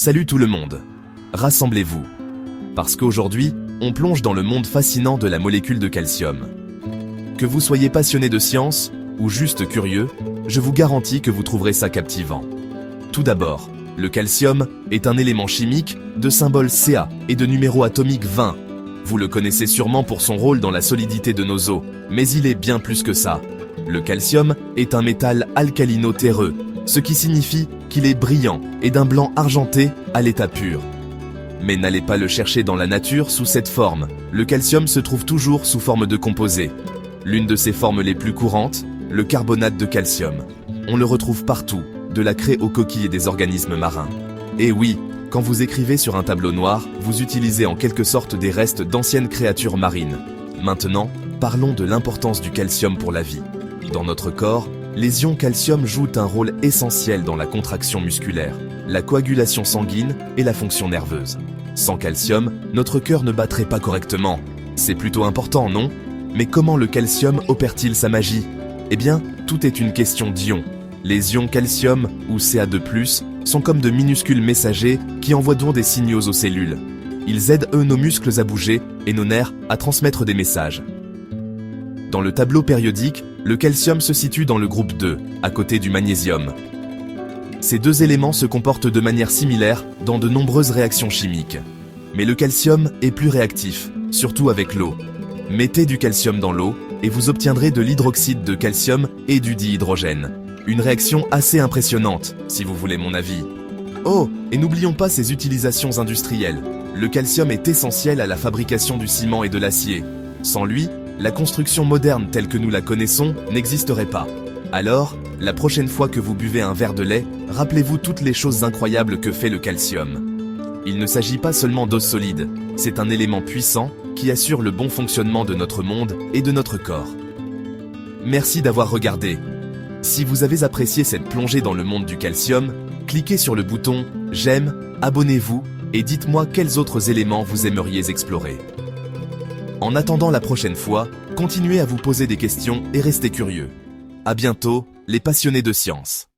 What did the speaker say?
Salut tout le monde. Rassemblez-vous. Parce qu'aujourd'hui, on plonge dans le monde fascinant de la molécule de calcium. Que vous soyez passionné de science ou juste curieux, je vous garantis que vous trouverez ça captivant. Tout d'abord, le calcium est un élément chimique de symbole Ca et de numéro atomique 20. Vous le connaissez sûrement pour son rôle dans la solidité de nos os, mais il est bien plus que ça. Le calcium est un métal alcalino-terreux, ce qui signifie qu'il est brillant et d'un blanc argenté à l'état pur. Mais n'allez pas le chercher dans la nature sous cette forme. Le calcium se trouve toujours sous forme de composé. L'une de ses formes les plus courantes, le carbonate de calcium. On le retrouve partout, de la craie aux coquilles des organismes marins. Et oui, quand vous écrivez sur un tableau noir, vous utilisez en quelque sorte des restes d'anciennes créatures marines. Maintenant, parlons de l'importance du calcium pour la vie. Dans notre corps, les ions calcium jouent un rôle essentiel dans la contraction musculaire, la coagulation sanguine et la fonction nerveuse. Sans calcium, notre cœur ne battrait pas correctement. C'est plutôt important, non? Mais comment le calcium opère-t-il sa magie? Eh bien, tout est une question d'ions. Les ions calcium, ou Ca2+, sont comme de minuscules messagers qui envoient donc des signaux aux cellules. Ils aident nos muscles à bouger et nos nerfs à transmettre des messages. Dans le tableau périodique, le calcium se situe dans le groupe 2, à côté du magnésium. Ces deux éléments se comportent de manière similaire dans de nombreuses réactions chimiques. Mais le calcium est plus réactif, surtout avec l'eau. Mettez du calcium dans l'eau et vous obtiendrez de l'hydroxyde de calcium et du dihydrogène. Une réaction assez impressionnante, si vous voulez mon avis. Oh, et n'oublions pas ses utilisations industrielles. Le calcium est essentiel à la fabrication du ciment et de l'acier. Sans lui, la construction moderne telle que nous la connaissons n'existerait pas. Alors, la prochaine fois que vous buvez un verre de lait, rappelez-vous toutes les choses incroyables que fait le calcium. Il ne s'agit pas seulement d'os solides, c'est un élément puissant qui assure le bon fonctionnement de notre monde et de notre corps. Merci d'avoir regardé. Si vous avez apprécié cette plongée dans le monde du calcium, cliquez sur le bouton « J'aime », abonnez-vous et dites-moi quels autres éléments vous aimeriez explorer. En attendant la prochaine fois, continuez à vous poser des questions et restez curieux. À bientôt, les passionnés de science.